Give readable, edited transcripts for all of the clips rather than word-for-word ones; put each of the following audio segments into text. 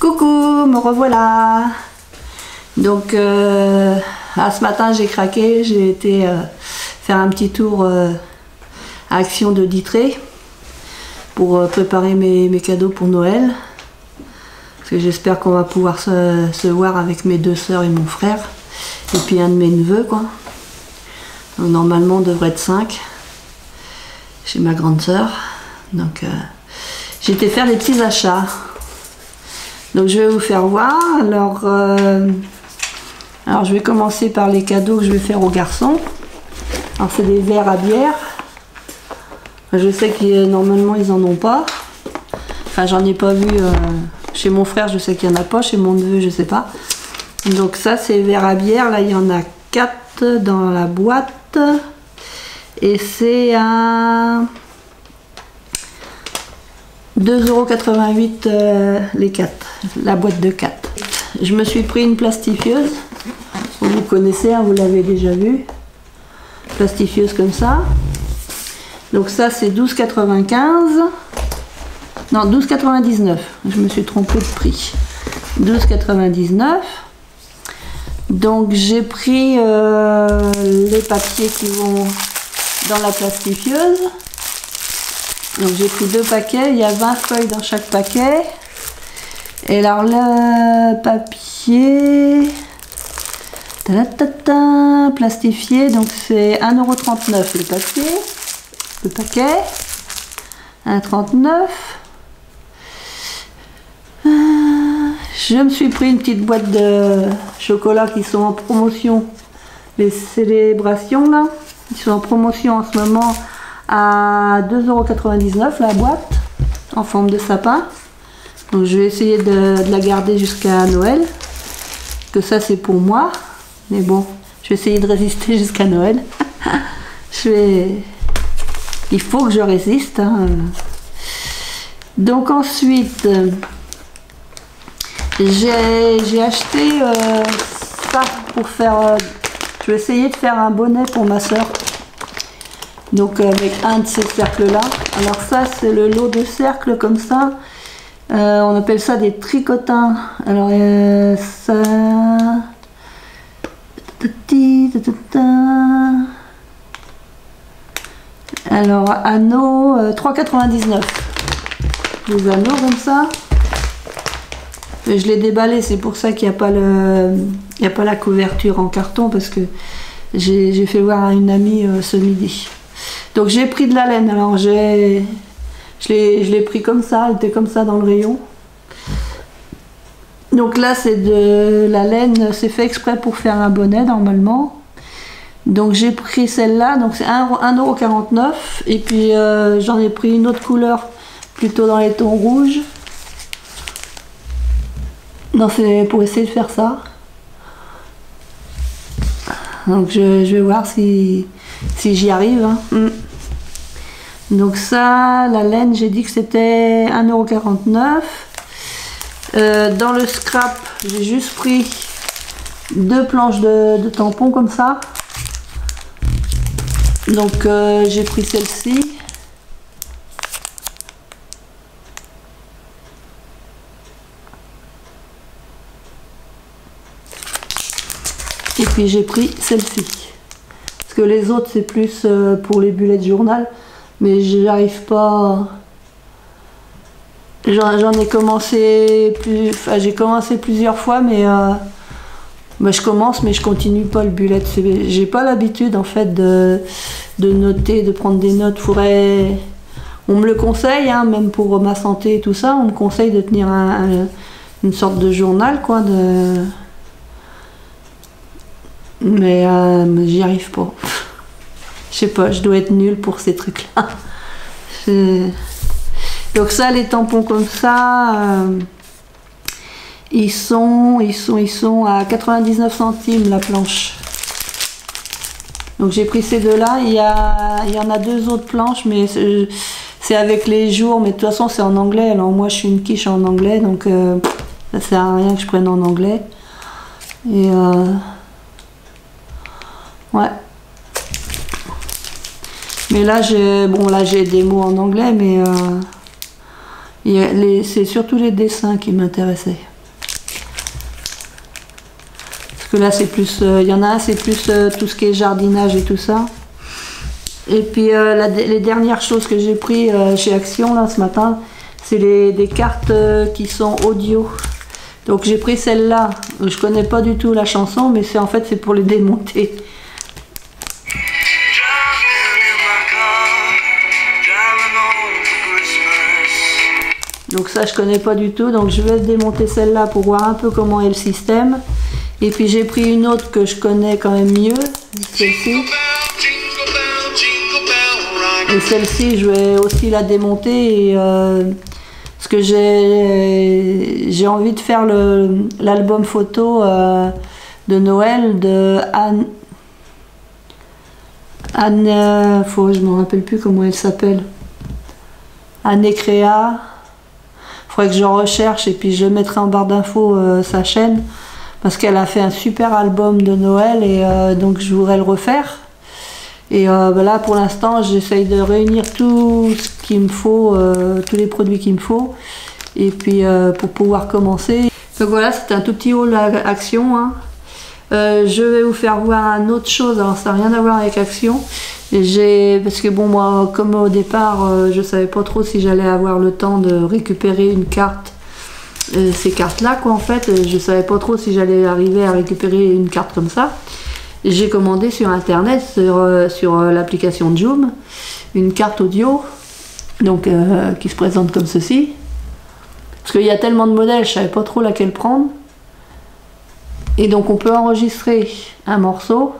Coucou, me revoilà. Donc ce matin j'ai craqué, j'ai été faire un petit tour à Action de Ditré pour préparer mes cadeaux pour Noël. Parce que j'espère qu'on va pouvoir se voir avec mes deux sœurs et mon frère. Et puis un de mes neveux quoi. Donc, normalement on devrait être 5 chez ma grande sœur. Donc j'ai été faire des petits achats. Donc je vais vous faire voir. Alors je vais commencer par les cadeaux que je vais faire aux garçons. Alors c'est des verres à bière. Je sais que normalement ils en ont pas. Enfin j'en ai pas vu chez mon frère, je sais qu'il y en a pas, chez mon neveu je sais pas. Donc ça c'est verres à bière, là il y en a 4 dans la boîte. Et c'est à 2,88 € les 4, la boîte de 4. Je me suis pris une plastifieuse, vous connaissez, hein, vous l'avez déjà vu, plastifieuse comme ça. Donc ça c'est 12,95, non 12,99, je me suis trompée de prix, 12,99. Donc j'ai pris les papiers qui vont dans la plastifieuse. Donc j'ai pris 2 paquets, il y a 20 feuilles dans chaque paquet. Et alors le papier plastifié, donc c'est 1,39 € le paquet, 1,39 €. Je me suis pris une petite boîte de chocolat qui sont en promotion, les célébrations là, ils sont en promotion en ce moment à 2,99 € la boîte en forme de sapin. Donc je vais essayer de la garder jusqu'à Noël, que ça c'est pour moi, mais bon je vais essayer de résister jusqu'à Noël. Il faut que je résiste hein. Donc ensuite j'ai acheté ça pour faire je vais essayer de faire un bonnet pour ma soeur. Donc avec un de ces cercles là. Alors ça c'est le lot de cercles comme ça. On appelle ça des tricotins. Alors ça... Alors anneaux 3,99 €. Des anneaux comme ça. Et je l'ai déballé, c'est pour ça qu'il n'y a pas la couverture en carton parce que j'ai fait voir à une amie ce midi. Donc j'ai pris de la laine, alors je l'ai pris comme ça, elle était comme ça dans le rayon. Donc là c'est de la laine, c'est fait exprès pour faire un bonnet normalement. Donc j'ai pris celle-là, donc c'est 1,49 €. Et puis j'en ai pris une autre couleur, plutôt dans les tons rouges. Non, c'est pour essayer de faire ça. Donc je vais voir si j'y arrive. Hein. Donc ça, la laine, j'ai dit que c'était 1,49 €. Dans le scrap, j'ai juste pris 2 planches de tampons comme ça. Donc j'ai pris celle-ci. Et puis j'ai pris celle-ci. Parce que les autres c'est plus pour les bullets de journal. Mais j'arrive pas... J'en ai commencé j'ai commencé plusieurs fois mais je commence mais je continue pas le bullet. J'ai pas l'habitude en fait de noter, de prendre des notes. On me le conseille, hein, même pour ma santé et tout ça, on me conseille de tenir une sorte de journal quoi. Mais j'y arrive pas. Je sais pas, je dois être nulle pour ces trucs là. Donc ça, les tampons comme ça, ils sont à 99 centimes la planche. Donc j'ai pris ces deux là. Il y en a 2 autres planches, mais c'est avec les jours. Mais de toute façon c'est en anglais. Alors moi je suis une quiche en anglais, donc ça sert à rien que je prenne en anglais. Et ouais. Mais là j'ai des mots en anglais, mais c'est surtout les dessins qui m'intéressaient. que là c'est plus, il y en a un c'est plus tout ce qui est jardinage et tout ça. Et puis les dernières choses que j'ai pris chez Action là ce matin, c'est des cartes qui sont audio. Donc j'ai pris celle-là, je connais pas du tout la chanson, mais en fait c'est pour les démonter. Donc ça je connais pas du tout, donc je vais démonter celle-là pour voir un peu comment est le système. Et puis j'ai pris une autre que je connais quand même mieux, celle-ci. Et celle-ci je vais aussi la démonter et parce que j'ai envie de faire l'album photo de Noël de Anne, je me rappelle plus comment elle s'appelle. Anne Créa. Faudrait que je recherche et puis je mettrai en barre d'infos sa chaîne parce qu'elle a fait un super album de Noël et donc je voudrais le refaire. Et là pour l'instant j'essaye de réunir tout ce qu'il me faut, tous les produits qu'il me faut et puis pour pouvoir commencer. Donc voilà, c'est un tout petit haul à Action, hein. Je vais vous faire voir une autre chose, alors ça n'a rien à voir avec Action. Parce que bon, moi comme au départ je savais pas trop si j'allais avoir le temps de récupérer une carte, ces cartes là quoi en fait, je savais pas trop si j'allais arriver à récupérer une carte comme ça. J'ai commandé sur internet, sur l'application Joom, une carte audio donc qui se présente comme ceci. Parce qu'il y a tellement de modèles, je savais pas trop laquelle prendre. Et donc on peut enregistrer un morceau.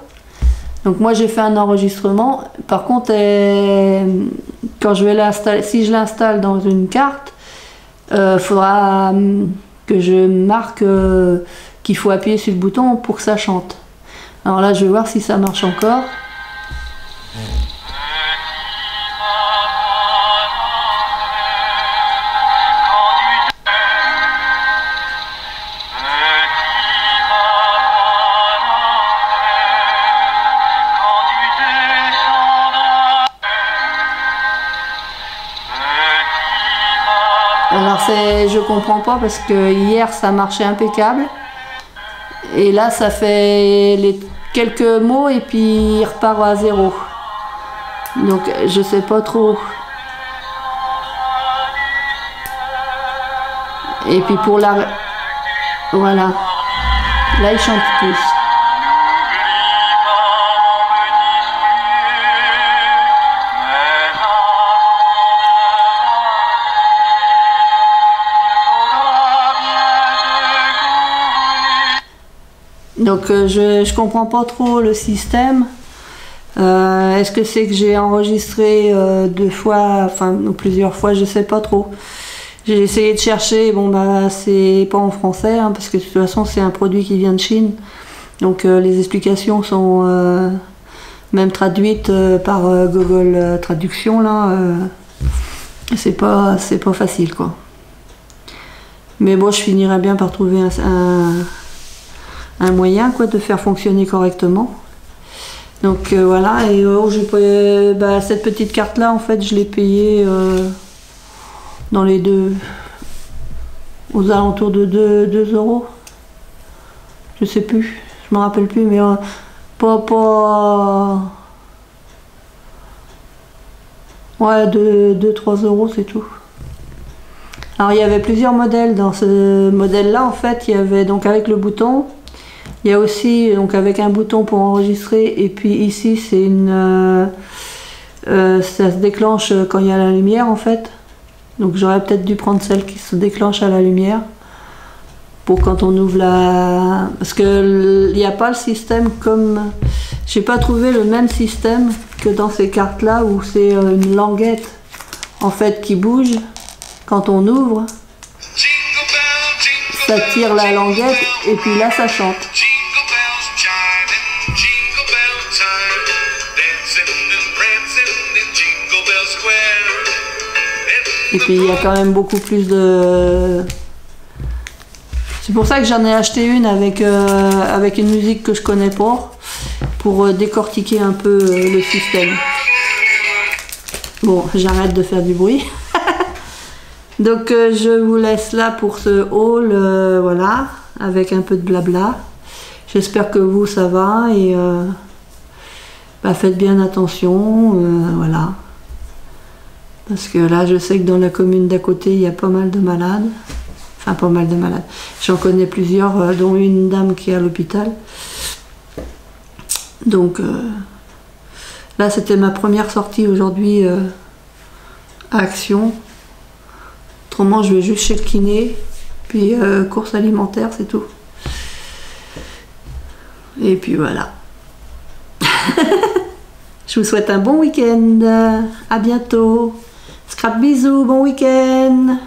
Donc moi j'ai fait un enregistrement. Par contre, quand je vais l'installer, si je l'installe dans une carte, faudra que je marque qu'il faut appuyer sur le bouton pour que ça chante. Alors là je vais voir si ça marche encore. Alors je comprends pas parce que hier ça marchait impeccable et là ça fait quelques mots et puis il repart à zéro. Donc je sais pas trop. Et puis pour la... Voilà. Là il chante plus. Donc je comprends pas trop le système. Est-ce que c'est que j'ai enregistré deux fois, enfin plusieurs fois, je sais pas trop. J'ai essayé de chercher, bon bah c'est pas en français, hein, parce que de toute façon c'est un produit qui vient de Chine. Donc les explications sont même traduites par Google Traduction là. C'est pas facile quoi. Mais bon, je finirai bien par trouver un moyen quoi de faire fonctionner correctement. Donc voilà, et cette petite carte là en fait je l'ai payée dans les aux alentours de 2 €. Je sais plus, je me rappelle plus, mais ouais, 2-3 € c'est tout. Alors il y avait plusieurs modèles dans ce modèle là en fait, il y avait donc avec le bouton. Il y a aussi donc avec un bouton pour enregistrer et puis ici c'est une ça se déclenche quand il y a la lumière en fait. Donc j'aurais peut-être dû prendre celle qui se déclenche à la lumière pour quand on ouvre la... Parce que il n'y a pas le système comme... J'ai pas trouvé le même système que dans ces cartes là où c'est une languette en fait qui bouge quand on ouvre. Ça tire la languette et puis là ça chante. Et puis il y a quand même beaucoup plus de... C'est pour ça que j'en ai acheté une avec une musique que je connais pas, pour décortiquer un peu le système. Bon, j'arrête de faire du bruit. Donc je vous laisse là pour ce haul, voilà, avec un peu de blabla. J'espère que vous, ça va et faites bien attention, voilà. Parce que là, je sais que dans la commune d'à côté, il y a pas mal de malades. Enfin, pas mal de malades. J'en connais plusieurs, dont une dame qui est à l'hôpital. Donc, là, c'était ma première sortie aujourd'hui à Action. Autrement, je vais juste chez le kiné, puis course alimentaire, c'est tout. Et puis voilà. Je vous souhaite un bon week-end. À bientôt. Scrap bisous, bon week-end.